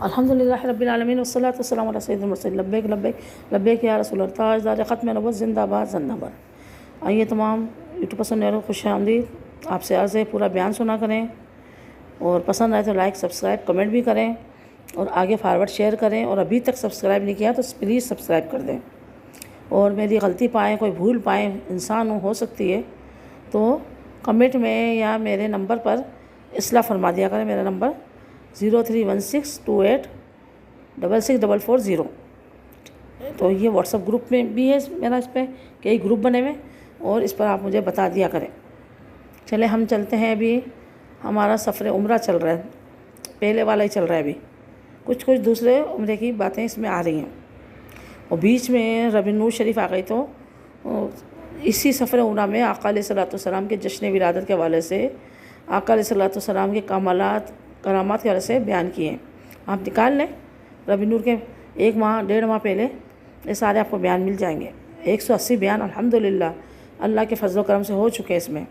الحمدللہ رب العالمین والصلاۃ والسلام علی سید المرسلین لبیک لبیک لبیک یا رسول اللہ تاجدار ختم نبوت زندہ باد زندہ باد۔ آئیے تمام یوٹیوب پسند والوں خوش آمدید۔ آپ سے عرض ہے پورا بیان سنا کریں، اور پسند آئے تو لائک سبسکرائب کمنٹ بھی کریں، اور آگے فارورڈ شیئر کریں، اور ابھی تک سبسکرائب نہیں کیا تو پلیز سبسکرائب کر دیں۔ اور میری غلطی پائیں، کوئی بھول پائیں، انسان ہو سکتی ہے، تو کمنٹ میں یا میرے نمبر پر اصلاح فرما دیا کریں۔ میرا نمبر 031628664440۔ تو یہ واٹس ایپ گروپ میں بھی ہے میرا، اس پہ کئی گروپ بنے ہوئے، اور اس پر آپ مجھے بتا دیا کریں۔ چلے ہم چلتے ہیں، ابھی ہمارا سفر عمرہ چل رہا ہے، پہلے والا ہی چل رہا ہے۔ ابھی کچھ دوسرے عمرے کی باتیں اس میں آ رہی ہیں، اور بیچ میں ربیع النور شریف آ گئی، تو اسی سفر عمرہ میں آقا علیہ الصلوۃ والسلام کے جشن ولادت کے حوالے سے آقا علیہ الصلوۃ والسلام کے کرامات کے حوالے سے بیان کیے ہیں۔ آپ نکال لیں، ربیع النور کے 1 ماہ 1.5 ماہ پہلے یہ سارے آپ کو بیان مل جائیں گے۔ 180 بیان الحمدللہ اللہ کے فضل و کرم سے ہو چکے اس میں۔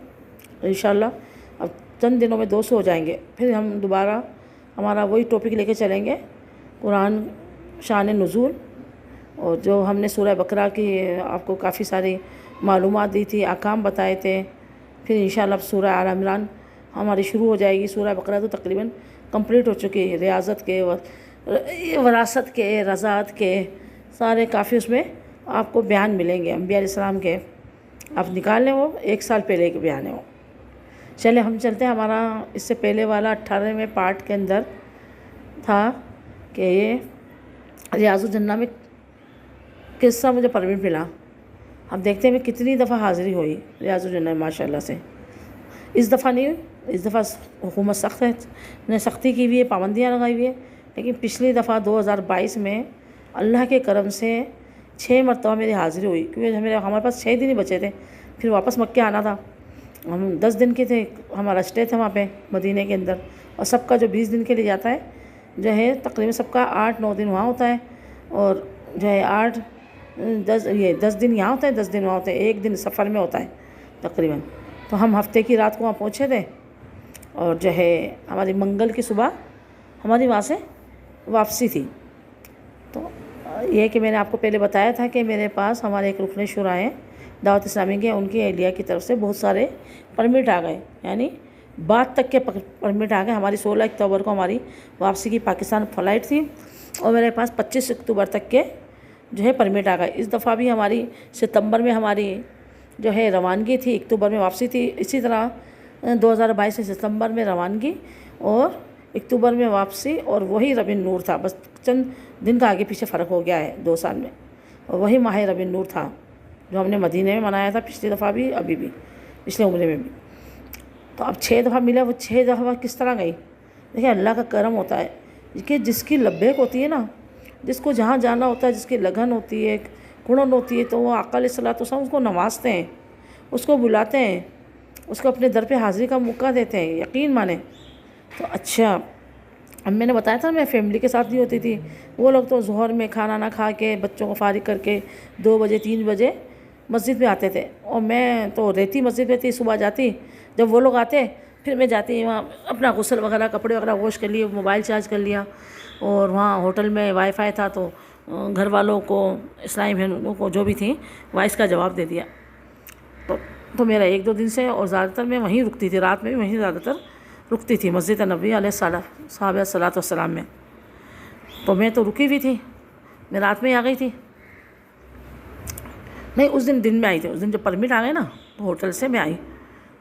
انشاءاللہ اب چند دنوں میں 200 ہو جائیں گے، پھر ہم دوبارہ ہمارا وہی ٹاپک لے کے چلیں گے، قرآن شان نزول، اور جو ہم نے سورہ بقرہ کی آپ کو کافی ساری معلومات دی تھی، احکام بتائے تھے۔ پھر انشاءاللہ اب سورہ آل عمران ہماری شروع ہو جائے گی۔ سورہ بقرہ تو تقریباً کمپلیٹ ہو چکی ہے، ریاضت کے، وراثت کے، رضاعت کے، سارے کافی اس میں آپ کو بیان ملیں گے انبیاء علیہ السلام کے۔ آپ نکال لیں، وہ 1 سال پہلے کے بیان ہے وہ۔ چلے ہم چلتے ہیں، ہمارا اس سے پہلے والا 18ویں پارٹ کے اندر تھا کہ یہ ریاض الجنہ میں قصہ مجھے پرمٹ ملا۔ اب دیکھتے ہیں کتنی دفعہ حاضری ہوئی ریاض الجنہ میں، ماشاء اللہ سے۔ اس دفعہ نہیں ہوئی، اس دفعہ حکومت سخت ہے، نے سختی کی ہوئی ہے، پابندیاں لگائی ہوئی ہے، لیکن پچھلی دفعہ 2022 میں اللہ کے کرم سے 6 مرتبہ میری حاضری ہوئی، کیونکہ ہمارے پاس 6 دن ہی بچے تھے، پھر واپس مکہ آنا تھا۔ ہم 10 دن کے تھے، ہمارا اسٹے تھا وہاں پہ مدینہ کے اندر، اور سب کا جو 20 دن کے لیے جاتا ہے جو ہے تقریباً سب کا 8-9 دن وہاں ہوتا ہے، اور جو ہے 10 دن یہاں ہوتا ہے، 10 دن وہاں ہوتا ہے، 1 دن سفر میں ہوتا ہے تقریباً۔ تو ہم ہفتے کی رات کو وہاں پہنچے تھے، اور جو ہے ہماری منگل کی صبح ہماری وہاں سے واپسی تھی۔ تو یہ کہ میں نے آپ کو پہلے بتایا تھا کہ میرے پاس ہمارے ایک رکن شورا ہیں دعوت اسلامی کے، ان کی اہلیہ کی طرف سے بہت سارے پرمٹ آ گئے، یعنی بعد تک کے پرمٹ آ گئے۔ ہماری 16 اکتوبر کو ہماری واپسی کی پاکستان فلائٹ تھی، اور میرے پاس 25 اکتوبر تک کے جو ہے پرمٹ آ گئے۔ اس دفعہ بھی ہماری ستمبر میں ہماری جو ہے روانگی تھی، اکتوبر میں واپسی تھی، اسی طرح 2022 میں ستمبر میں روانگی اور اکتوبر میں واپسی، اور وہی ربیع النور تھا، بس چند دن کا آگے پیچھے فرق ہو گیا ہے 2 سال میں، اور وہی ماہ ربیع النور تھا جو ہم نے مدینہ میں منایا تھا، پچھلی دفعہ بھی، ابھی بھی، پچھلے عمرے میں بھی۔ تو اب 6 دفعہ ملا، وہ 6 دفعہ کس طرح گئی؟ دیکھیں اللہ کا کرم ہوتا ہے کہ جس کی لبیک ہوتی ہے نا، جس کو جہاں جانا ہوتا ہے، جس کی لگن ہوتی ہے، کڑن ہوتی ہے، تو وہ آقا علیہ الصلوۃ والسلام اس کو نوازتے ہیں، اس کو بلاتے ہیں، اس کو اپنے در پہ حاضری کا موقع دیتے ہیں، یقین مانیں۔ تو اچھا، اب میں نے بتایا تھا میں فیملی کے ساتھ بھی ہوتی تھی، وہ لوگ تو ظہر میں کھانا نہ کھا کے بچوں کو فارغ کر کے 2 بجے 3 بجے مسجد میں آتے تھے، اور میں تو رہتی مسجد میں تھی، صبح جاتی، جب وہ لوگ آتے پھر میں جاتی وہاں اپنا غسل وغیرہ، کپڑے وغیرہ واش کر لیے، موبائل چارج کر لیا، اور وہاں ہوٹل میں وائی فائی تھا، تو گھر والوں کو، اسلامی بہنوں کو جو بھی تھیں وائس کا جواب دے دیا۔ تو میرا 1-2 دن سے، اور زیادہ تر میں وہیں رکتی تھی، رات میں بھی وہیں زیادہ تر رکتی تھی، مسجد نبوی علیہ صلوۃ والسلام میں۔ تو میں تو رکی ہوئی تھی، میں رات میں ہی آ گئی تھی، نہیں اس دن میں آئی تھی، اس دن جو پرمٹ آ گئے نا تو ہوٹل سے میں آئی۔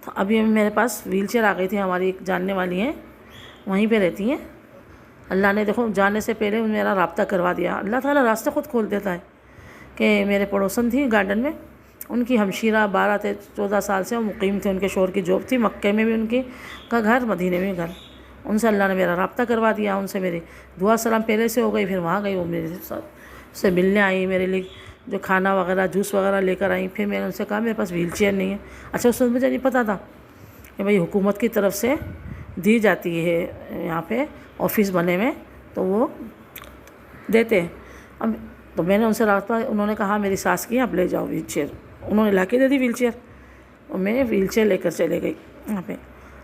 تو ابھی میرے پاس ویل چیئر آ گئی تھی، ہماری ایک جاننے والی ہیں، وہیں پہ رہتی ہیں۔ اللہ نے دیکھو جانے سے پہلے میرا رابطہ کروا دیا، اللہ تعالیٰ راستے خود کھول دیتا ہے۔ کہ میرے پڑوسن تھی گارڈن میں، ان کی ہمشیرہ 12-14 سال سے وہ مقیم تھے، ان کے شوہر کی جاب تھی، مکے میں بھی ان کی کا گھر، مدینے میں گھر، ان سے اللہ نے میرا رابطہ کروا دیا، ان سے میری دعا سلام پہلے سے ہو گئی۔ پھر وہاں گئی، وہ میرے ساتھ سے ملنے آئی، میرے لیے جو کھانا وغیرہ جوس وغیرہ لے کر آئیں۔ پھر میں نے ان سے کہا میرے پاس ویل چیئر نہیں ہے۔ اچھا، اس وقت مجھے نہیں پتہ تھا کہ بھائی حکومت کی طرف سے دی جاتی ہے، یہاں پہ آفس بنے ہوئے تو وہ دیتے ہیں۔ اب تو میں نے ان سے رابطہ، انہوں نے کہا میری ساس کی آپ لے جاؤ ویل چیئر، انہوں نے لا کے دے دی ویل چیئر، اور میں ویل چیئر لے کر چلے گئی وہاں پہ۔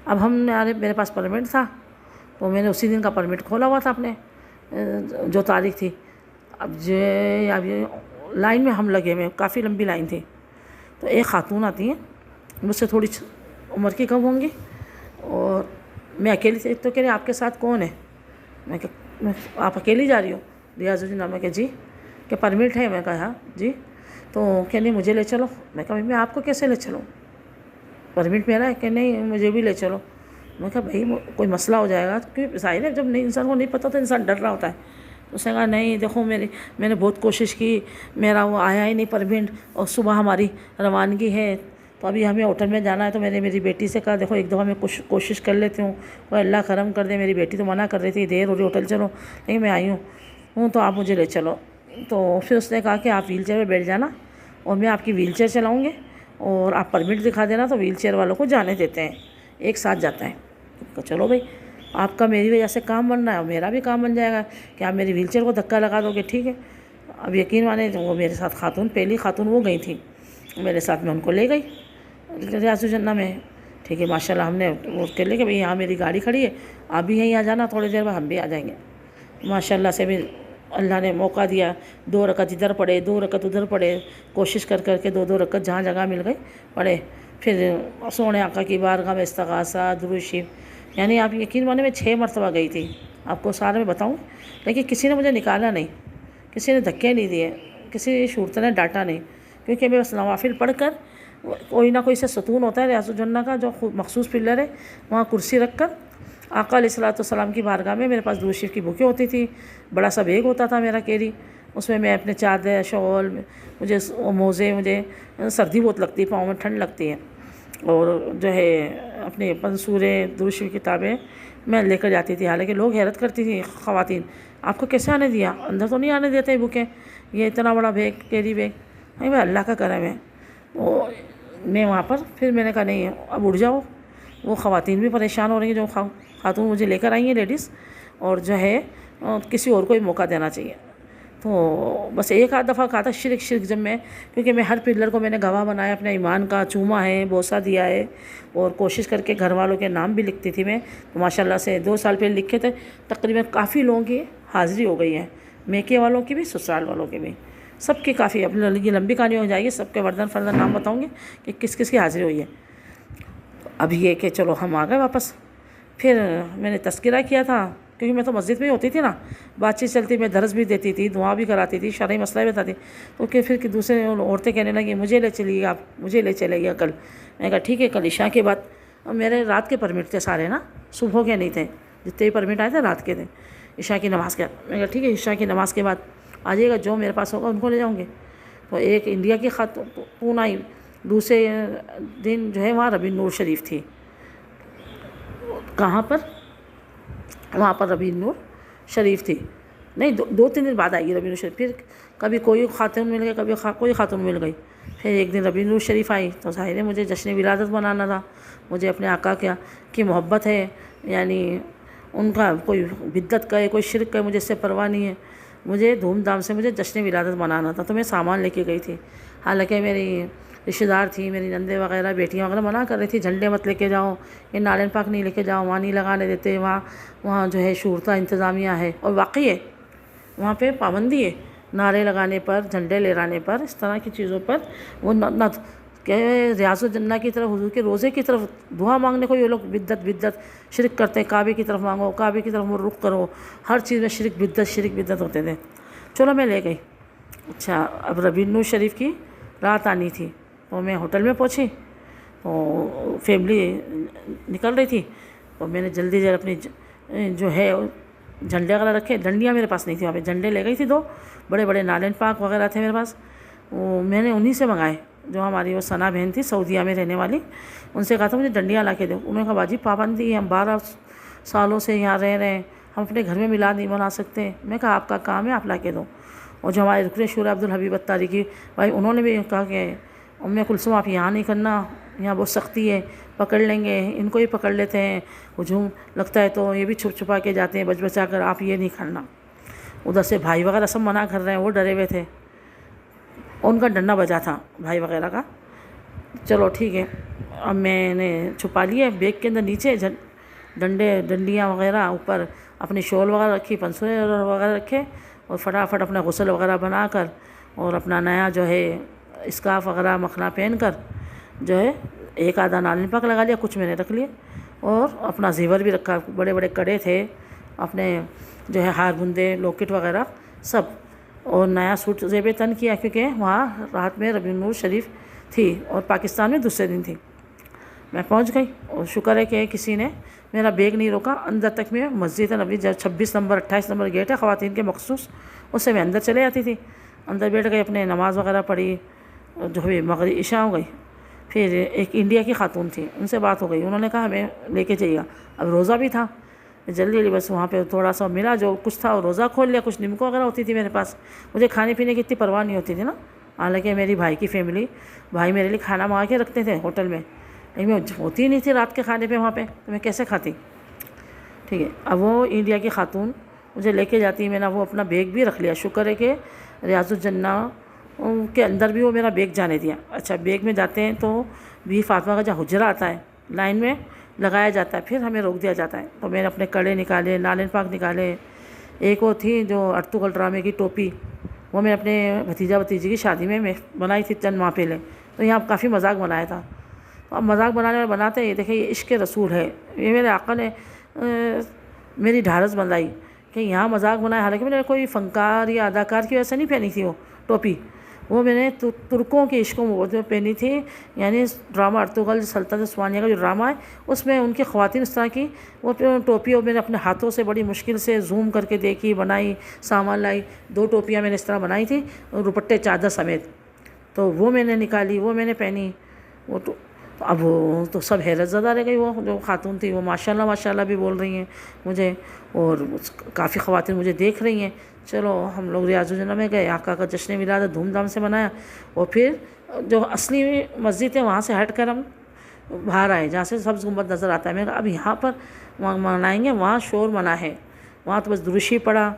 اب میرے پاس پرمٹ تھا، تو میں نے اسی دن کا پرمٹ کھولا ہوا تھا اپنے جو تاریخ تھی. اب یہ لائن میں ہم لگے ہوئے، کافی لمبی لائن تھی. تو ایک خاتون آتی ہیں، مجھ سے تھوڑی عمر کی کم ہوں گی، اور میں اکیلی تھی. تو کہہ رہے آپ کے ساتھ کون ہے؟ میں کہ آپ اکیلی جا رہی ہو؟ ریاض الدین نام ہے. کہ جی. کہ پرمٹ ہے؟ میں کہا ہاں جی. تو کہ نہیں مجھے لے چلو. میں کہا میں آپ کو کیسے لے چلوں؟ پرمٹ میرا ہے. کہ نہیں مجھے بھی لے چلو. میں کہا بھائی کوئی مسئلہ ہو جائے گا، کیونکہ ظاہر ہے جب نہیں انسان کو نہیں پتہ تو انسان ڈر رہا ہوتا ہے. اس نے کہا نہیں دیکھو میں نے بہت کوشش کی، میرا وہ آیا ہی نہیں پرمٹ، اور صبح ہماری روانگی ہے تو ابھی ہمیں ہوٹل میں جانا ہے. تو میں نے میری بیٹی سے کہا دیکھو ایک دفعہ میں کوشش کر لیتی ہوں، کوئی اللہ کرم کر دے. میری بیٹی تو منع کر رہی تھی دیر ہو رہی ہوٹل چلو، لیکن میں آئی ہوں تو آپ مجھے لے چلو. تو پھر اس نے کہا کہ آپ ویل چیئر پہ بیٹھ جانا اور میں آپ کی ویل چیئر چلاؤں گے، اور آپ پرمٹ دکھا دینا تو ویل چیئر والوں کو جانے دیتے ہیں، ایک ساتھ جاتا ہے. تو چلو بھائی آپ کا میری وجہ سے کام بن رہا ہے اور میرا بھی کام بن جائے گا کہ آپ میری ویل چیئر کو دھکا لگا دو گے. ٹھیک ہے. اب یقین مانے وہ میرے ساتھ خاتون، پہلی خاتون وہ گئی تھی میرے ساتھ، میں ان کو لے گئی ریاض الجنہ میں. ٹھیک ہے ماشاء اللہ. ہم نے وہ کہہ لیا کہ بھائی یہاں میری گاڑی کھڑی ہے، آپ بھی یہیں آ جانا، تھوڑی دیر بعد ہم بھی آ جائیں گے. ماشاء اللہ سے بھی اللہ نے موقع دیا. 2 رکعت ادھر پڑھے، 2 رکعت ادھر پڑھے، کوشش کر کے 2 رکعت جہاں جگہ مل گئی پڑھے. پھر سونے آقا کی بارگاہ میں استغاثہ، درود شریف، یعنی آپ یقین مانے میں 6 مرتبہ گئی تھی. آپ کو سارے میں بتاؤں، لیکن کسی نے مجھے نکالا نہیں، کسی نے دھکے نہیں دیے، کسی شورت نے ڈانٹا نہیں، کیونکہ میں بس نوافل پڑھ کر کوئی نہ کوئی سے ستون ہوتا ہے ریاض الجنہ کا جو مخصوص پلر ہے، وہاں کرسی رکھ کر آقا علیہ الصلوۃ والسلام کی بارگاہ میں میرے پاس درود شریف کی بکیں ہوتی تھی. بڑا سا بیگ ہوتا تھا میرا کیری، اس میں اپنے چادر، شال، مجھے موزے، مجھے سردی بہت لگتی ہے، پاؤں میں ٹھنڈ لگتی ہے، اور جو ہے اپنے منصورے درود شریف کتابیں میں لے کر جاتی تھی. حالانکہ لوگ حیرت کرتی تھی خواتین، آپ کو کیسے آنے دیا؟ اندر تو نہیں آنے دیتے بکیں، یہ اتنا بڑا بیگ، کیری بیگ. نہیں بھائی اللہ کا کرم ہے. میں وہاں پر پھر میں نے کہا نہیں اب اٹھ جاؤ. وہ خواتین بھی پریشان ہو رہی ہیں جو خاتون مجھے لے کر آئی ہیں لیڈیز، اور جو ہے کسی اور کو بھی موقع دینا چاہیے. تو بس ایک آدھ دفعہ کہا تھا شرک جب میں، کیونکہ میں ہر پلر کو میں نے گواہ بنایا اپنے ایمان کا، چوما ہے، بوسہ دیا ہے، اور کوشش کر کے گھر والوں کے نام بھی لکھتی تھی میں. تو ماشاء اللہ سے 2 سال پہلے لکھے تھے، تقریباً کافی لوگوں کی حاضری ہو گئی ہے، میکے والوں کی بھی، سسرال والوں کی بھی، سب کی کافی. اب یہ لمبی کہانی ہو جائے گی، سب کے وردن نام بتاؤں گے کہ کس کس کی حاضری ہوئی ہے. اب یہ کہ چلو ہم آ گئے واپس. پھر میں نے تذکرہ کیا تھا، کیونکہ میں تو مسجد میں ہوتی تھی نا، بات چیت چلتی، میں درس بھی دیتی تھی، دعا بھی کراتی تھی، شرعی مسئلہ بھی بتاتی. تو کہ پھر دوسرے عورتیں کہنے لگی مجھے لے چلیے آپ، مجھے لے چلے گیا کل. میں کہا ٹھیک ہے کل عشاء کے بعد. میرے رات کے پرمٹ تھے سارے نا، صبح کے نہیں تھے، جتنے بھی پرمٹ آئے تھے رات کے تھے، عشاء کی نماز کے. میں کہا ٹھیک ہے عشاء کی نماز کے بعد آ جائے گا، جو میرے پاس ہوگا ان کو لے جاؤں گے. تو ایک انڈیا کی خاتون آئی، دوسرے دن جو ہے وہاں ربیع نور شریف تھی. کہاں پر؟ وہاں پر ربیع نور شریف تھی. نہیں 2-3 دن بعد آئے گی ربیع نور شریف. پھر کبھی کوئی خاتون مل گئی، کبھی کوئی خاتون مل گئی. پھر ایک دن ربیع نور شریف آئی تو ظاہر ہے مجھے جشن ولادت منانا تھا. مجھے اپنے آقا کی محبت ہے، یعنی ان کا کوئی بدعت کا ہے، کوئی شرک کا ہے، مجھے اس سے پرواہ نہیں ہے. مجھے دھوم دھام سے مجھے جشن ولادت منانا تھا. تو میں سامان لے کے گئی تھی. حالانکہ میری رشتہ دار تھی، میری نندے وغیرہ، بیٹیاں وغیرہ منع کر رہی تھی، جھنڈے مت لے کے جاؤ، یہ نالین پاک نہیں لے کے جاؤ، وہاں نہیں لگانے دیتے، وہاں جو ہے شورتا انتظامیہ ہے. اور واقعی ہے وہاں پہ پابندی ہے نعرے لگانے پر، جھنڈے لہرانے پر، اس طرح کی چیزوں پر. وہ نہ کہ ریاض الجنہ کی طرف، حضور کے روزے کی طرف دعا مانگنے کو یہ لوگ بدعت شرک کرتے ہیں. کعبے کی طرف مانگو، کعبے کی طرف رخ کرو، ہر چیز میں شرک بدعت ہوتے تھے. چلو میں لے گئی. اچھا اب ربیع نور شریف کی رات آنی تھی، تو میں ہوٹل میں پہنچی تو فیملی نکل رہی تھی. تو میں نے جلدی اپنی جو ہے جھنڈے وغیرہ رکھے، ڈنڈیاں میرے پاس نہیں تھی، وہاں پہ جھنڈے لے گئی تھی 2 بڑے بڑے نالین پاک وغیرہ تھے میرے پاس. وہ میں نے انہی سے منگائے، جو ہماری وہ ثنا بہن تھی سعودیہ میں رہنے والی، ان سے کہا تھا مجھے ڈنڈیاں لا کے دو. انہوں نے کہا باجی پابندی ہے، ہم 12 سالوں سے یہاں رہ رہے ہیں، ہم اپنے گھر میں میلاد نہیں بنا سکتے. میں کہا آپ کا کام ہے، آپ لا کے دو. اور جو ہمارے رکن شورا عبدالحبیب اتاری کی بھائی، انہوں نے بھی کہا کہ ام کلثوم آپ یہاں نہیں کرنا، یہاں بہت سختی ہے، پکڑ لیں گے، ان کو ہی پکڑ لیتے ہیں، ہجوم لگتا ہے تو یہ بھی چھپا کے جاتے ہیں بچا کر، آپ یہ نہیں کرنا. ادھر سے بھائی وغیرہ سب منع کر رہے ہیں، وہ ڈرے ہوئے تھے، ان کا ڈنڈا بجا تھا بھائی وغیرہ کا. چلو ٹھیک ہے. اب میں نے چھپا لیے بیگ کے اندر، نیچے ڈنڈیاں وغیرہ اوپر اپنی شال وغیرہ رکھی، پنسلیں وغیرہ رکھے، اور فٹافٹ اپنا غسل وغیرہ بنا کر اور اپنا نیا جو ہے اسکارف وغیرہ مخنا پہن کر جو ہے ایک آدھا نالن پاک لگا لیا، کچھ میں نے رکھ لیا، اور اپنا زیور بھی رکھا، بڑے بڑے کڑے تھے اپنے جو ہے ہار بندے لاکٹ وغیرہ سب، اور نیا سوٹ زیب تن کیا کیونکہ وہاں رات میں ربیع النور شریف تھی اور پاکستان میں دوسرے دن تھی۔ میں پہنچ گئی اور شکر ہے کہ کسی نے میرا بیگ نہیں روکا، اندر تک میں Masjid Nabawi 26 number 28 number get ہے خواتین کے مخصوص، اس سے میں اندر چلے جاتی تھی، اندر بیٹھ گئی، اپنے نماز وغیرہ پڑھی، جو ہے مغرب عشاء ہو گئی۔ پھر ایک انڈیا کی خاتون تھی، ان سے بات ہو گئی، انہوں نے کہا ہمیں لے کے جائیے گا، اب روزہ بھی تھا، جلدی بس وہاں پہ تھوڑا سا ملا جو کچھ تھا، اور روزہ کھول لیا، کچھ نمکو وغیرہ ہوتی تھی میرے پاس، مجھے کھانے پینے کی اتنی پرواہ نہیں ہوتی تھی نا، حالانکہ میری بھائی کی فیملی، بھائی میرے لیے کھانا منگا کے رکھتے تھے ہوٹل میں، لیکن میں ہوتی نہیں تھی رات کے کھانے پہ وہاں پہ، تو میں کیسے کھاتی؟ ٹھیک ہے، اب وہ انڈیا کی خاتون مجھے لے کے جاتی، میں نے وہ اپنا بیگ بھی رکھ لیا، شکر ہے کہ ریاض الجنہ کے اندر بھی وہ میرا بیگ جانے دیا۔ اچھا، بیگ میں جاتے ہیں تو بی فاطمہ کا جو حجرہ آتا ہے لائن میں لگایا جاتا ہے، پھر ہمیں روک دیا جاتا ہے، تو میں نے اپنے کڑے نکالے، نالن پاک نکالے، ایک وہ تھی جو ارطغرل ڈرامے کی ٹوپی، وہ میں اپنے بھتیجا بھتیجی کی شادی میں بنائی تھی چند ماہ پہلے، تو یہاں کافی مذاق بنایا تھا، اب مذاق بناتے یہ دیکھیں یہ عشق رسول ہے، یہ میرے آقا نے میری ڈھارس بندائی کہ یہاں مذاق بنایا، حالانکہ میں نے کوئی فنکار یا اداکار کی وجہ سے نہیں پہنی تھی وہ ٹوپی، وہ میں نے ترکوں کے عشق و محبت میں پہنی تھی، یعنی ڈرامہ ارطغرل سلطنت عثمانیہ کا جو ڈرامہ ہے اس میں ان کی خواتین اس طرح کی وہ ٹوپی، اور میں نے اپنے ہاتھوں سے بڑی مشکل سے زوم کر کے دیکھی، بنائی، سامان لائی، 2 ٹوپیاں میں نے اس طرح بنائی تھی، دوپٹے چادر سمیت، تو وہ میں نے نکالی، وہ میں نے پہنی، وہ تو اب وہ تو سب حیرت زدہ رہ گئی، وہ جو خاتون تھی وہ ماشاءاللہ بھی بول رہی ہیں مجھے، اور کافی خواتین مجھے دیکھ رہی ہیں۔ چلو ہم لوگ ریاض الجنہ میں گئے، آقا کا جشن ولادت دھوم دھام سے منایا، اور پھر جو اصلی مسجد ہے وہاں سے ہٹ کر ہم باہر آئے جہاں سے سبز گنبد نظر آتا ہے، میں کہا اب یہاں پر منائیں گے، وہاں شور منع ہے، وہاں تو بس درشی پڑا،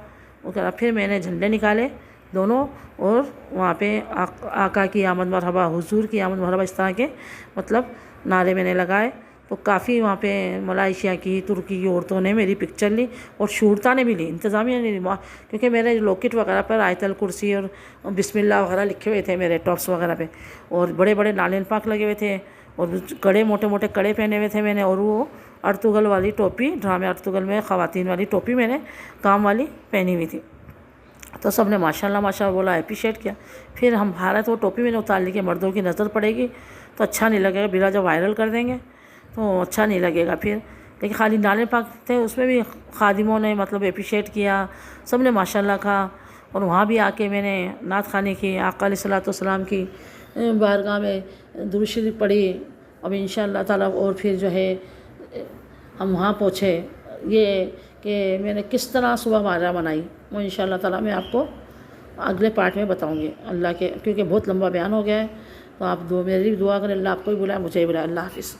پھر میں نے جھنڈے نکالے دونوں، اور وہاں پہ آقا کی آمد مرحبا، حضور کی آمد مرحبا، اس طرح کے مطلب نعرے میں نے لگائے، تو کافی وہاں پہ ملائیشیا کی، ترکی کی عورتوں نے میری پکچر لی، اور شورتا نے بھی لی، انتظامیہ نے لی، کیونکہ میرے لاکٹ وغیرہ پر آیت الکرسی اور بسم اللہ وغیرہ لکھے ہوئے تھے میرے ٹاپس وغیرہ پہ، اور بڑے بڑے نالین پاک لگے ہوئے تھے، اور کڑے موٹے موٹے کڑے پہنے ہوئے تھے میں نے، اور وہ ارطغرل والی ٹوپی، ڈرامے ارطغرل میں خواتین والی ٹوپی میں نے کام والی پہنی ہوئی تھی، تو سب نے ماشاءاللہ بولا، اپریشیٹ کیا۔ پھر ہم باہر آئے تو وہ ٹوپی میں نے اتار لی کہ مردوں کی نظر پڑے گی تو اچھا نہیں لگے گا، بلا جب وائرل کر دیں گے تو اچھا نہیں لگے گا پھر، لیکن خالی نالے پاک تھے اس میں بھی خادموں نے مطلب اپریشیٹ کیا، سب نے ماشاءاللہ کہا، اور وہاں بھی آ کے میں نے نعت خوانی کی، آقا علیہ الصلوۃ والسلام کی بارگاہ میں درود شریف پڑھی، اب انشاءاللہ تعالیٰ، اور پھر جو ہے ہم وہاں پہنچے، یہ کہ میں نے کس طرح صبح ماجرا منائی، وہ انشاءاللہ تعالیٰ میں آپ کو اگلے پارٹ میں بتاؤں گی اللہ کے، کیونکہ بہت لمبا بیان ہو گیا ہے، تو آپ میری بھی دعا کریں، اللہ آپ کو بھی بلائے، مجھے بھی بلائے۔ اللہ حافظ۔